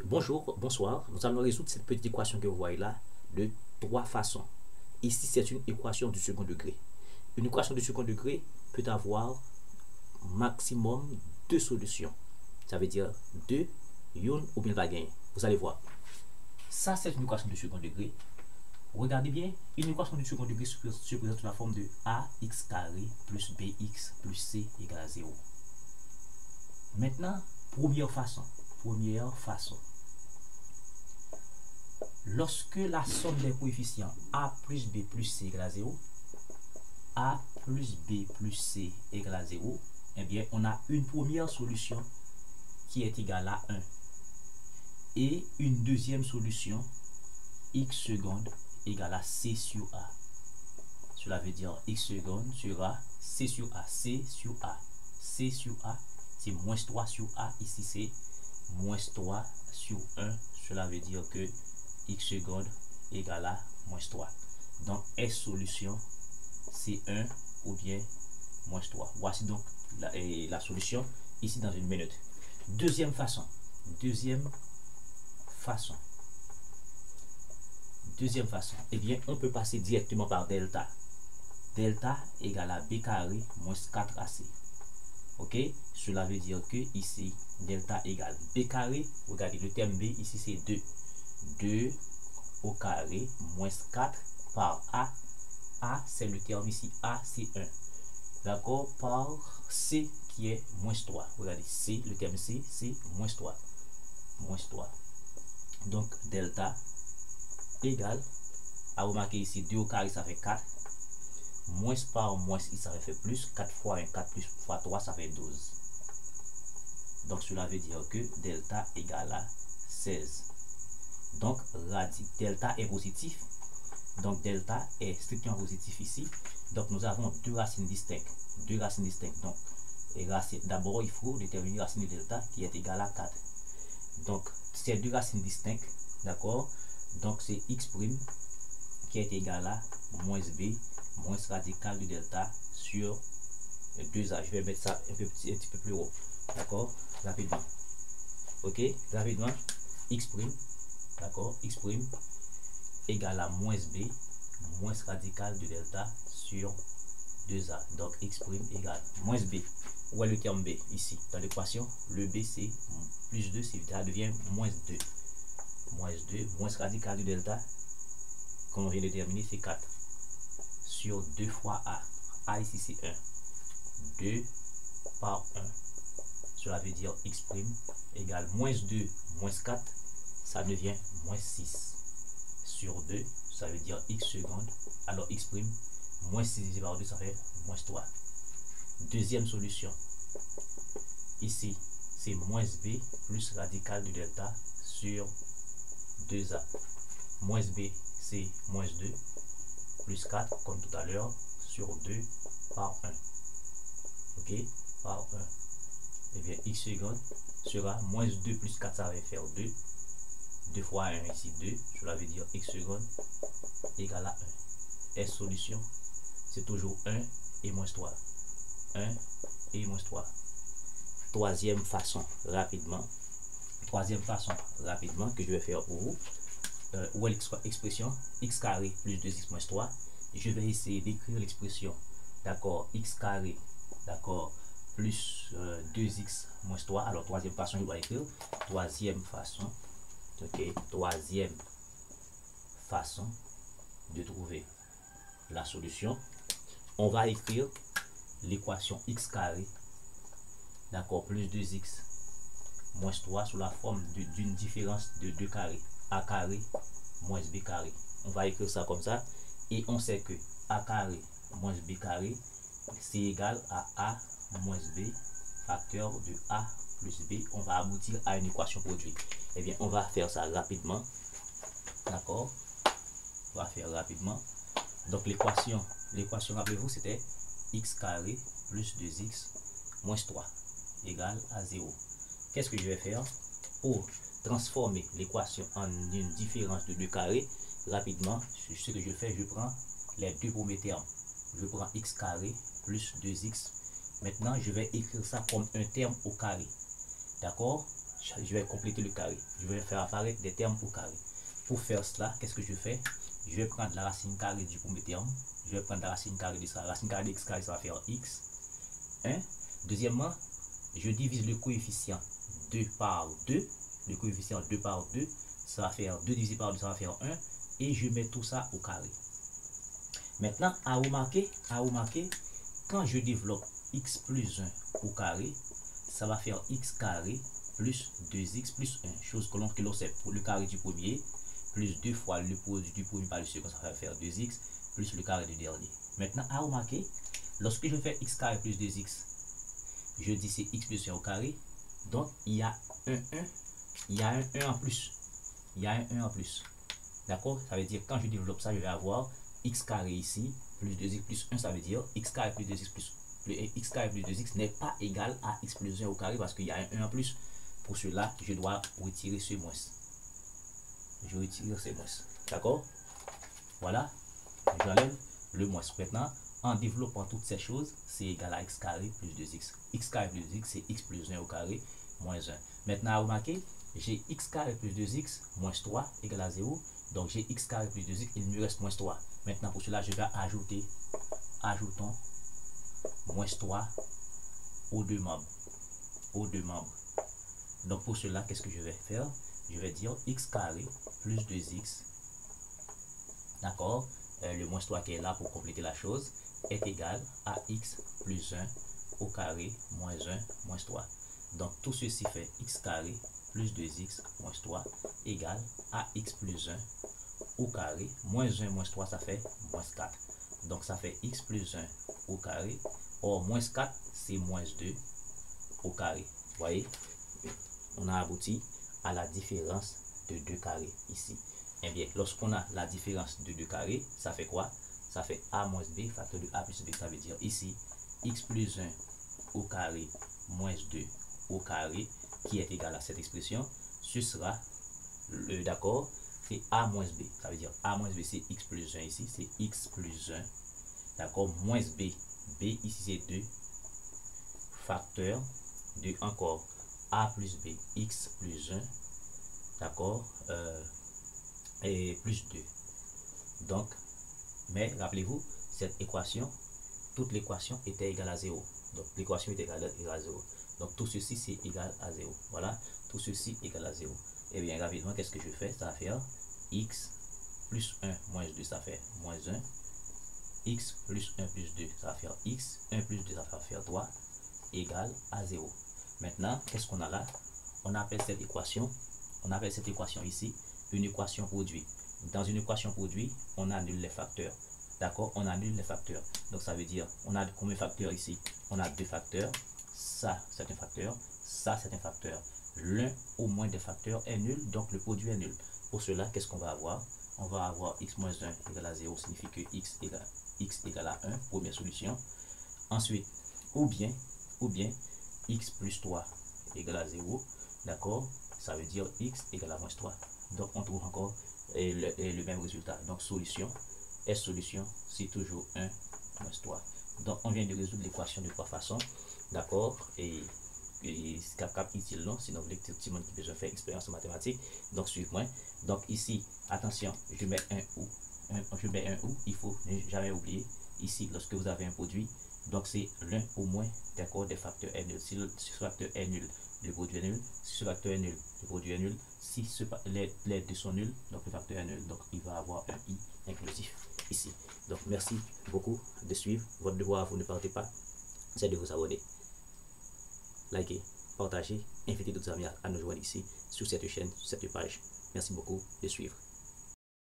Bonjour, bonsoir. Nous allons résoudre cette petite équation que vous voyez là de trois façons. Ici, c'est une équation du second degré. Une équation du second degré peut avoir maximum deux solutions. Ça veut dire deux, une ou bien va gagner. Vous allez voir. Ça, c'est une équation du second degré. Regardez bien, une équation du second degré se présente sous la forme de ax carré plus bx plus c égale à 0. Maintenant, première façon. Lorsque la somme des coefficients a plus b plus c égale à 0, a plus b plus c égale à 0, eh bien, on a une première solution qui est égale à 1 et une deuxième solution x seconde égale à c sur a. Cela veut dire x seconde sera c sur a, c sur a, c sur a, c'est moins 3 sur a, ici c'est moins 3 sur 1, cela veut dire que x seconde égale à moins 3. Donc S solution c'est 1 ou bien moins 3. Voici donc la solution ici dans une minute. Deuxième façon, eh bien on peut passer directement par delta. Delta égale à b carré moins 4ac. Ok, cela veut dire que ici delta égale b carré, regardez le terme b ici c'est 2. 2 au carré moins 4 par a. A c'est le terme ici, a c'est 1. D'accord, par c qui est moins 3. Regardez, c, le terme c c'est moins 3. Donc delta égale, à remarquer ici 2 au carré ça fait 4. Moins par moins ici ça fait plus. 4 fois 1, 4 plus fois 3 ça fait 12. Donc cela veut dire que delta égale à 16. Donc delta est positif. Donc delta est strictement positif ici. Donc nous avons deux racines distinctes. Donc d'abord il faut déterminer la racine de delta qui est égale à 4. Donc ces deux racines distinctes, d'accord. Donc c'est x' qui est égal à moins b moins radical de delta sur 2a. Je vais mettre ça un petit peu plus haut. D'accord, rapidement. Ok, rapidement. X', d'accord, x' égale à moins b moins radical de delta sur 2a. Donc x' égale moins b. Où est le terme b ici dans l'équation? Le b c'est plus 2, ça devient moins 2. Moins 2 moins radical de delta, comme on vient de déterminer, c'est 4 sur 2 fois a. A ici c'est 1. 2 par 1. Cela veut dire x' égale moins 2 moins 4. Ça devient moins 6 sur 2. Ça veut dire x seconde. Alors x', moins 6 divisé par 2, ça fait moins 3. Deuxième solution. Ici, c'est moins b plus radical de delta sur 2a. Moins b, c'est moins 2 plus 4, comme tout à l'heure, sur 2 par 1. Ok, par 1. Et bien, x seconde sera moins 2 plus 4, ça va faire 2. 2 fois 1 ici, 2. Cela veut dire x seconde égale à 1. S solution, c'est toujours 1 et moins 3. 1 et moins 3. Troisième façon, rapidement, que je vais faire pour vous. Où est l'expression x carré plus 2x moins 3. Je vais essayer d'écrire l'expression, d'accord, x carré, d'accord, plus 2x moins 3. Alors troisième façon, je dois écrire troisième façon de trouver la solution. On va écrire l'équation x carré, d'accord, plus 2x moins 3 sous la forme d'une différence de 2 carrés, a carré moins b carré. On va écrire ça comme ça, et on sait que a carré moins b carré c'est égal à a moins b facteur de a plus b. On va aboutir à une équation produite. Eh bien, on va faire ça rapidement, d'accord. On va faire rapidement. Donc l'équation, rappelez-vous, c'était x carré plus 2x moins 3 égale à 0. Qu'est-ce que je vais faire pour transformer l'équation en une différence de 2 carrés? Rapidement, ce que je fais, je prends les deux premiers termes. Je prends x carré plus 2x. Maintenant, je vais écrire ça comme un terme au carré. D'accord? je vais compléter le carré. Je vais faire apparaître des termes au carré. Pour faire cela, qu'est-ce que je fais? Je vais prendre la racine carrée du premier terme. Je vais prendre la racine carrée de ça. La racine carrée de x carré, ça va faire x. 1. Deuxièmement, je divise le coefficient 2 par 2. Le coefficient 2 par 2, ça va faire 2 divisé par 2, ça va faire 1. Et je mets tout ça au carré. Maintenant, à remarquer, quand je développe x plus 1 au carré, ça va faire x carré plus 2x plus 1. Chose que l'on sait pour le carré du premier, plus 2 fois le produit du premier par le second, ça va faire 2x plus le carré du dernier. Maintenant, à remarquer, lorsque je fais x carré plus 2x, je dis c'est x plus 1 au carré. Donc, il y a un 1, il y a un 1 en plus. Il y a un 1 en plus. D'accord? Ça veut dire quand je développe ça, je vais avoir x carré ici, plus 2x plus 1, ça veut dire x carré plus 2x plus x carré plus 2x n'est pas égal à x plus 1 au carré parce qu'il y a un 1 en plus. Pour cela, je dois retirer ce moins. Je retire ce moins. D'accord? Voilà. J'enlève le moins. Maintenant, en développant toutes ces choses, c'est égal à x carré plus 2x. X carré plus 2x, c'est x plus 1 au carré moins 1. Maintenant, remarquez, j'ai x carré plus 2x moins 3 égale à 0. Donc, j'ai x carré plus 2x, il me reste moins 3. Maintenant, pour cela, je vais ajouter, ajoutons moins 3 aux deux membres. Donc, pour cela, qu'est-ce que je vais faire? Je vais dire x carré plus 2x, d'accord? Le moins 3 qui est là pour compléter la chose est égal à x plus 1 au carré moins 1 moins 3. Donc, tout ceci fait x carré plus 2x moins 3 égale à x plus 1 au carré. Moins 1 moins 3, ça fait moins 4. Donc, ça fait x plus 1 au carré. Or, moins 4, c'est moins 2 au carré. Vous voyez, on a abouti à la différence de 2 carrés ici. Eh bien, lorsqu'on a la différence de 2 carrés, ça fait quoi? Ça fait a moins b facteur de a plus b. Ça veut dire ici, x plus 1 au carré moins 2 au carré, qui est égal à cette expression. Ce sera, d'accord, c'est a moins b. Ça veut dire a moins b, c'est x plus 1 ici, c'est x plus 1. D'accord, moins b. B ici, c'est 2 facteur de encore a plus b, x plus 1. D'accord, et plus 2. Donc, mais rappelez-vous, cette équation, toute l'équation était égale à 0. Donc, l'équation était égale à 0. Donc, tout ceci, c'est égal à 0. Voilà, tout ceci égal à 0. Et bien, rapidement, qu'est-ce que je fais? Ça va faire x plus 1 moins 2, ça fait moins 1. X plus 1 plus 2, ça va faire x. 1 plus 2, ça va faire 3, égale à 0. Maintenant, qu'est-ce qu'on a là? On appelle cette équation ici une équation produit. Dans une équation produit, on annule les facteurs. D'accord? On annule les facteurs. Donc, ça veut dire, on a combien de facteurs ici? On a deux facteurs. Ça, c'est un facteur. Ça, c'est un facteur. L'un au moins des facteurs est nul, donc le produit est nul. Pour cela, qu'est-ce qu'on va avoir? On va avoir x moins 1 égale à 0, signifie que x égale à 1, première solution. Ensuite, ou bien, x plus 3 égale à 0, d'accord? Ça veut dire x égale à moins 3. Donc, on trouve encore le même résultat. Donc, solution, solution, c'est toujours 1 moins 3. Donc, on vient de résoudre l'équation de trois façons, d'accord? Et c'est cap utile, non? Sinon, vous voulez que tout le monde qui peut faire expérience en mathématiques. Donc, suivez-moi. Donc, ici, attention, je mets un ou. Il faut jamais oublier. Ici, lorsque vous avez un produit, donc c'est l'un au moins, d'accord, des facteurs est nul. Si ce facteur est nul, le produit est nul. Si ce facteur est nul, le produit est nul. Si les deux sont nuls, donc le facteur est nul. Donc, il va avoir un i inclusif ici. Donc, merci beaucoup de suivre. Votre devoir, vous ne partez pas, c'est de vous abonner. Likez, partagez, invitez d'autres amis à nous joindre ici sur cette chaîne, sur cette page. Merci beaucoup de suivre.